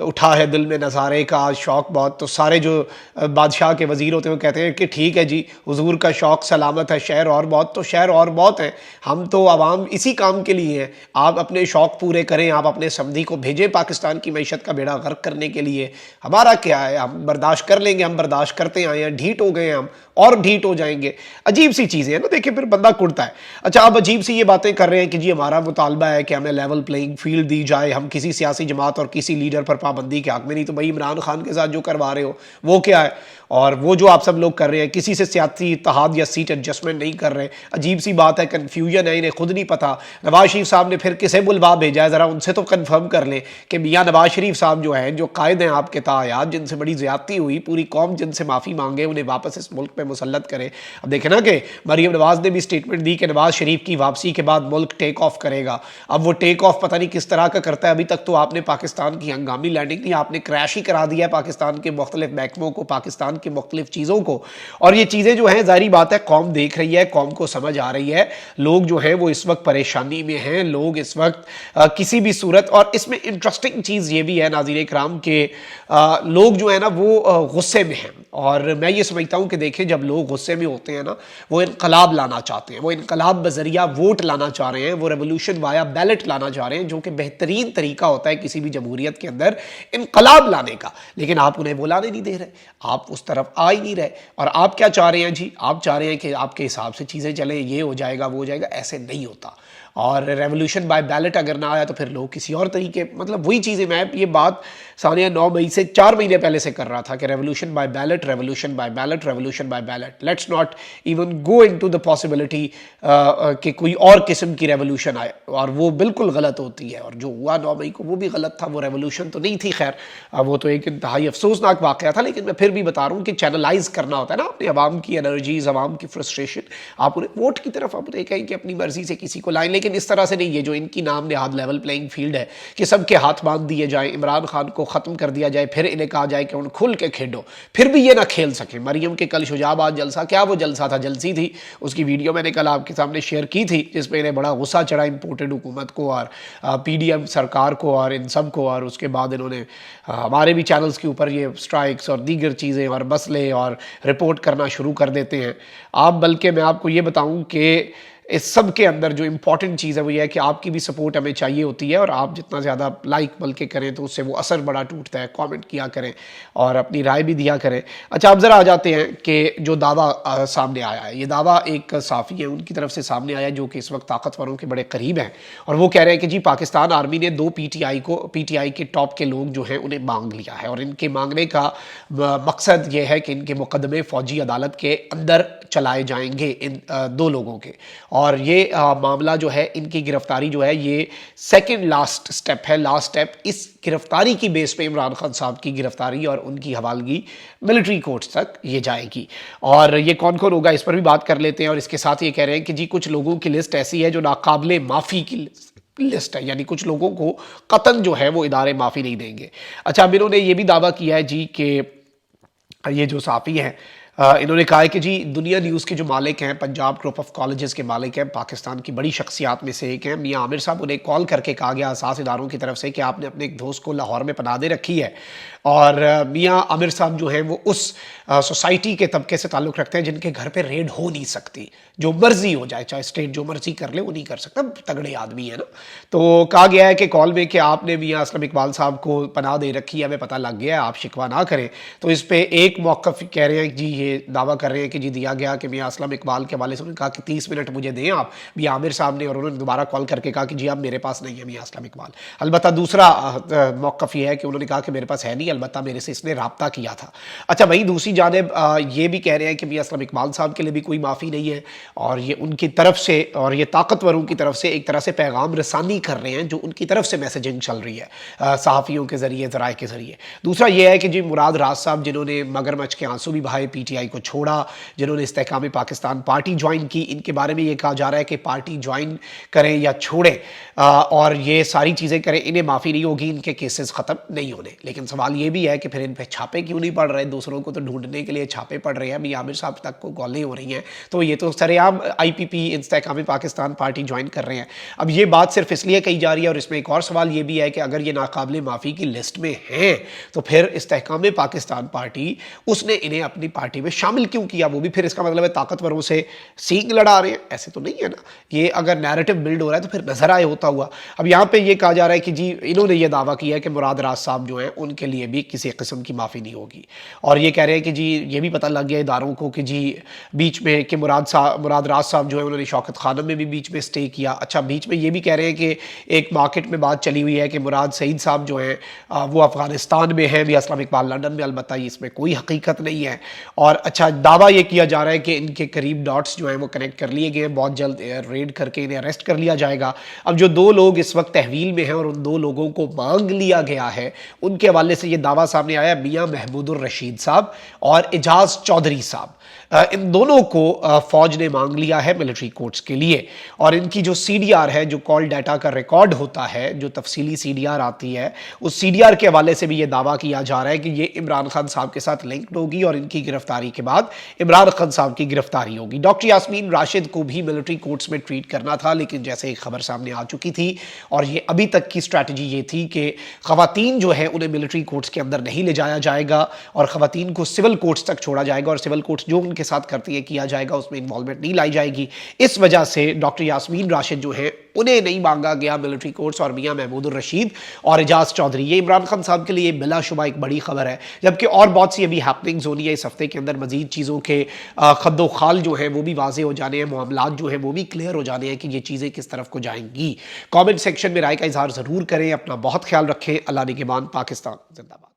اٹھا ہے دل میں نظارے کا آج شوق بہت، تو سارے جو بادشاہ کے وزیر ہوتے ہیں وہ کہتے ہیں کہ ٹھیک ہے جی حضور کا شوق سلامت ہے، شہر اور بہت، تو شہر اور بہت ہیں، ہم تو عوام اسی کام کے لیے ہیں، آپ اپنے شوق پورے کریں، آپ اپنے سمدھی کو بھیجیں پاکستان کی معیشت کا بیڑا غرق کرنے کے لیے، ہمارا کیا ہے، ہم برداشت کر لیں گے، ہم برداشت کرتے آئے ہیں، ڈھیٹ ہو گئے ہیں ہم اور ڈھیٹ ہو جائیں گے۔ عجیب سی چیزیں ہیں نا، دیکھیں پھر بندہ کڑتا ہے۔ اچھا آپ عجیب سی یہ باتیں کر رہے ہیں کہ جی ہمارا مطالبہ ہے کہ ہمیں لیول پلینگ فیلڈ دی جائے، ہم کسی سیاسی جماعت اور کسی لیڈر پر پابندی کے حق میں نہیں، تو بھائی عمران خان کے ساتھ جو کروا رہے ہو وہ کیا ہے، اور وہ جو آپ سب لوگ کر رہے ہیں کسی سے سیاسی اتحاد یا سیٹ ایڈجسٹمنٹ نہیں کر رہے، عجیب سی بات ہے، کنفیوژن ہے، انہیں خود نہیں پتہ۔ نواز شریف صاحب نے پھر کسے بلوا بھیجا ہے، ذرا ان سے تو کنفرم کر لیں کہ میاں نواز شریف صاحب جو ہیں، جو قائد ہیں آپ کے تاحیات، جن سے بڑی زیادتی ہوئی، پوری قوم جن سے معافی مانگے، انہیں واپس اس ملک پہ مسلط کرے۔ اب دیکھیں نا کہ مریم نواز نے بھی سٹیٹمنٹ دی کہ نواز شریف کی واپسی کے بعد ملک ٹیک آف کرے گا۔ اب وہ ٹیک آف پتہ نہیں کس طرح کا کرتا ہے، ابھی تک تو آپ نے پاکستان کی ہنگامی لینڈنگ نہیں، آپ نے کریش ہی کرا دیا ہے پاکستان کے مختلف محکموں کو، پاکستان کی مختلف چیزوں کو، اور یہ چیزیں جو ہیں ظاہری بات ہے قوم دیکھ رہی ہے، قوم کو سمجھ آ رہی ہے، لوگ جو ہیں وہ اس وقت پریشانی میں ہیں، لوگ اس وقت کسی بھی صورت، اور اس میں انٹرسٹنگ چیز یہ بھی ہے ناظرین کرام کہ لوگ جو ہے نا وہ غصے میں ہیں، اور میں یہ سمجھتا ہوں کہ دیکھیں جب لوگ غصے میں ہوتے ہیں نا وہ انقلاب لانا چاہتے ہیں، وہ انقلاب بذریعہ ووٹ لانا چاہ رہے ہیں، وہ ریولوشن وایا بیلٹ لانا چاہ رہے ہیں، جو کہ بہترین طریقہ ہوتا ہے کسی بھی جمہوریت کے اندر انقلاب لانے کا، لیکن آپ انہیں وہ لانے نہیں دے رہے، آپ اس طرف آ ہی نہیں رہے، اور آپ کیا چاہ رہے ہیں جی، آپ چاہ رہے ہیں کہ آپ کے حساب سے چیزیں چلیں، یہ ہو جائے گا وہ ہو جائے گا، ایسے نہیں ہوتا، اور ریولوشن بائی بیلٹ اگر نہ آیا تو پھر لوگ کسی اور طریقے، مطلب وہی چیزیں، میں یہ بات ثانیہ 9 مئی سے 4 مہینے پہلے سے کر رہا تھا کہ revolution by belt, revolution by belt, revolution by belt, let's not even go into the possibility کہ کوئی اور قسم کی ریولوشن آئے، اور وہ بالکل غلط ہوتی ہے، اور جو ہوا 9 مئی کو وہ بھی غلط تھا، وہ ریولوشن تو نہیں تھی، خیر وہ تو ایک انتہائی افسوسناک واقعہ تھا، لیکن میں پھر بھی بتا رہا ہوں کہ چینلائز کرنا ہوتا ہے نا اپنے عوام کی انرجیز، عوام کی فرسٹریشن، آپ انہیں ووٹ کی طرف آپ دیکھیں کہ اپنی مرضی سے کسی کو لائیں، لیکن اس طرح سے نہیں، یہ جو ان کی نام نہاد لیول پلینگ فیلڈ ہے کہ سب کے ہاتھ باندھ دیے جائیں، عمران خان کو ختم کر دیا جائے، پھر انہیں کہا جائے کہ ان کھل کے کھیلو، پھر بھی یہ نہ کھیل سکیں۔ مریم کے کل شجاعت جلسہ، کیا وہ جلسہ تھا، جلسی تھی، اس کی ویڈیو میں نے کل آپ کے سامنے شیئر کی تھی، جس پہ انہیں بڑا غصہ چڑھا امپورٹڈ حکومت کو اور پی ڈی ایم سرکار کو اور ان سب کو، اور اس کے بعد انہوں نے ہمارے بھی چینلز کے اوپر یہ سٹرائکس اور دیگر چیزیں اور مسئلے اور رپورٹ کرنا شروع کر دیتے ہیں۔ آپ بلکہ میں آپ کو یہ بتاؤں کہ اس سب کے اندر جو امپورٹنٹ چیز ہے وہ یہ ہے کہ آپ کی بھی سپورٹ ہمیں چاہیے ہوتی ہے، اور آپ جتنا زیادہ لائک بلکہ کریں تو اس سے وہ اثر بڑا ٹوٹتا ہے، کامنٹ کیا کریں اور اپنی رائے بھی دیا کریں۔ اچھا اب ذرا آ جاتے ہیں کہ جو دعویٰ سامنے آیا ہے، یہ دعویٰ ایک صحافی ہے ان کی طرف سے سامنے آیا جو کہ اس وقت طاقتوروں کے بڑے قریب ہیں، اور وہ کہہ رہے ہیں کہ جی پاکستان آرمی نے 2 پی ٹی آئی کے ٹاپ کے لوگ جو ہیں انہیں مانگ لیا ہے، اور ان کے مانگنے کا مقصد یہ ہے کہ ان کے مقدمے فوجی عدالت کے اندر چلائے جائیں گے، ان 2 لوگوں کے، اور یہ معاملہ جو ہے ان کی گرفتاری جو ہے یہ سیکنڈ لاسٹ سٹیپ ہے، لاسٹ سٹیپ، اس گرفتاری کی بیس پہ عمران خان صاحب کی گرفتاری اور ان کی حوالگی ملٹری کورٹس تک یہ جائے گی، اور یہ کون کون ہوگا اس پر بھی بات کر لیتے ہیں، اور اس کے ساتھ یہ کہہ رہے ہیں کہ جی کچھ لوگوں کی لسٹ ایسی ہے جو ناقابل معافی کی لسٹ ہے، یعنی کچھ لوگوں کو قطعاً جو ہے وہ ادارے معافی نہیں دیں گے۔ اچھا اب انہوں نے یہ بھی دعویٰ کیا ہے جی کہ یہ جو صحافی ہیں انہوں نے کہا ہے کہ جی دنیا نیوز کے جو مالک ہیں، پنجاب گروپ آف کالجز کے مالک ہیں، پاکستان کی بڑی شخصیات میں سے ایک ہیں میاں عامر صاحب، انہیں کال کر کے کہا گیا اساس اداروں کی طرف سے کہ آپ نے اپنے ایک دوست کو لاہور میں پناہ دے رکھی ہے، اور میاں عامر صاحب جو ہیں وہ اس سوسائٹی کے طبقے سے تعلق رکھتے ہیں جن کے گھر پہ ریڈ ہو نہیں سکتی، جو مرضی ہو جائے، چاہے اسٹیٹ جو مرضی کر لے وہ نہیں کر سکتا، تگڑے آدمی ہیں نا۔ تو کہا گیا ہے کہ کال میں کہ آپ نے میاں اسلم اقبال صاحب کو پناہ دے رکھی ہے، ہمیں پتہ لگ گیا ہے، آپ شکوہ نہ کریں۔ تو اس پہ ایک موقف کہہ رہے ہیں جی یہ دعویٰ کر رہے ہیں کہ جی دیا گیا کہ میاں اسلم اقبال کے حوالے سے انہوں نے کہا کہ 30 منٹ مجھے دیں آپ، میاں عامر صاحب نے، اور انہوں نے دوبارہ کال کر کے کہا کہ جی اب میرے پاس نہیں ہے میاں اسلم اقبال۔ البتہ دوسرا موقف یہ ہے کہ انہوں نے کہا کہ میرے پاس ہے نہیں، البتہ میرے سے اس نے رابطہ کیا تھا۔ اچھا وہیں دوسری جانب یہ بھی کہہ رہے ہیں کہ میاں اسلم اقبال صاحب کے لیے بھی کوئی معافی نہیں ہے، اور یہ ان کی طرف سے اور یہ طاقتوروں کی طرف سے ایک طرح سے پیغام رسانی کر رہے ہیں، جو ان کی طرف سے میسیجنگ چل رہی ہے صحافیوں کے ذریعے، ذرائع کے ذریعے۔ دوسرا یہ ہے کہ جی مراد راز صاحب جنہوں نے مگرمچھ کے آنسو بھی بہائے پی ٹی آئی کو چھوڑا، جنہوں نے استحکام پاکستان پارٹی جوائن کی، ان کے بارے میں یہ کہا جا رہا ہے کہ پارٹی جوائن کریں یا چھوڑیں اور یہ ساری چیزیں کریں، انہیں معافی نہیں ہوگی، ان کے کیسز ختم نہیں ہونے۔ لیکن سوال یہ بھی ہے کہ پھر ان پہ چھاپے کیوں نہیں پڑ رہے؟ دوسروں کو تو ڈھونڈنے کے لیے چھاپے پڑ رہے ہیں، ابھی عامر صاحب تک کو کالیں ہو رہی ہیں، تو یہ تو سر عام آئی پی پی استحکام پاکستان پارٹی جوائن کر رہے ہیں۔ اب یہ بات صرف اس لیے کہی جا رہی ہے، اور اس میں ایک اور سوال یہ بھی ہے کہ اگر یہ ناقابل معافی کی لسٹ میں ہیں تو پھر استحکام پاکستان پارٹی اس نے انہیں اپنی پارٹی میں شامل کیوں کیا؟ وہ بھی پھر اس کا مطلب ہے طاقتوروں سے سینگ لڑا رہے ہیں؟ ایسے تو نہیں ہے نا، یہ اگر نیریٹو بلڈ ہو رہا ہے تو پھر نظر آئے ہوتا ہوا۔ اب یہاں پہ یہ کہا جا رہا ہے کہ جی انہوں نے یہ دعویٰ کیا ہے کہ مراد راز صاحب جو ہیں ان کے لیے بھی کسی قسم کی معافی نہیں ہوگی، اور یہ کہہ رہے ہیں کہ جی یہ بھی پتہ لگ گیا اداروں کو کہ جی بیچ میں کہ مراد راز صاحب جو ہے انہوں نے شوکت خانم میں بھی بیچ میں سٹے کیا۔ اچھا، بیچ میں یہ بھی کہہ رہے ہیں کہ ایک مارکیٹ میں بات چلی ہوئی ہے کہ مراد سعید صاحب جو ہیں وہ افغانستان میں ہیں، بھی اسلام اقبال لنڈن میں، البتہ اس میں کوئی حقیقت نہیں ہے۔ اور اچھا، دعویٰ یہ کیا جا رہا ہے کہ ان کے قریب ڈاٹس جو ہیں وہ کنیکٹ کر لیے گئے ہیں، بہت جلد ریڈ کر کے انہیں اریسٹ کر لیا جائے گا۔ اب جو دو لوگ اس وقت تحویل میں ہیں اور ان دو لوگوں کو مانگ لیا گیا ہے، ان کے حوالے سے یہ دعویٰ سامنے آیا میاں محمود الرشید صاحب اور اعجاز چودھری صاحب، ان دونوں کو فوج نے مانگ لیا ہے ملٹری کورٹس کے لیے، اور ان کی جو سی ڈی آر ہے، جو کال ڈیٹا کا ریکارڈ ہوتا ہے، جو تفصیلی سی ڈی آر آتی ہے، اس سی ڈی آر کے حوالے سے بھی یہ دعویٰ کیا جا رہا ہے کہ یہ عمران خان صاحب کے ساتھ لنکڈ ہوگی، اور ان کی گرفتاری کے بعد عمران خان صاحب کی گرفتاری ہوگی۔ ڈاکٹر یاسمین راشد کو بھی ملٹری کورٹس میں ٹریٹ کرنا تھا، لیکن جیسے ایک خبر سامنے آ چکی تھی، اور یہ ابھی تک کی اسٹریٹجی یہ تھی کہ خواتین جو ہے انہیں ملٹری کورٹس کے اندر نہیں لے جایا جائے گا، اور خواتین کو سول کورٹس تک چھوڑا جائے گا، اور سول کورٹس جو ان کے ساتھ کرتی ہے کیا جائے گا، اس میں انوالومنٹ نہیں لائی جائے گی۔ اس وجہ سے ڈاکٹر یاسمین راشد جو ہے انہیں نہیں مانگا گیا ملٹری کورٹس، اور میاں محمود الرشید اور اعجاز چودھری، یہ عمران خان صاحب کے لیے بلا شبہ ایک بڑی خبر ہے۔ جبکہ اور بہت سی ابھی ہیپننگز ہونی ہے اس ہفتے کے اندر، مزید چیزوں کے خد و خال جو ہیں وہ بھی واضح ہو جانے ہیں، معاملات جو ہیں وہ بھی کلیئر ہو جانے ہیں کہ یہ چیزیں کس طرف کو جائیں گی۔ کامنٹ سیکشن میں رائے کا اظہار ضرور کریں، اپنا بہت خیال رکھیں۔ اللہ نگہبان، پاکستان زندہ باد۔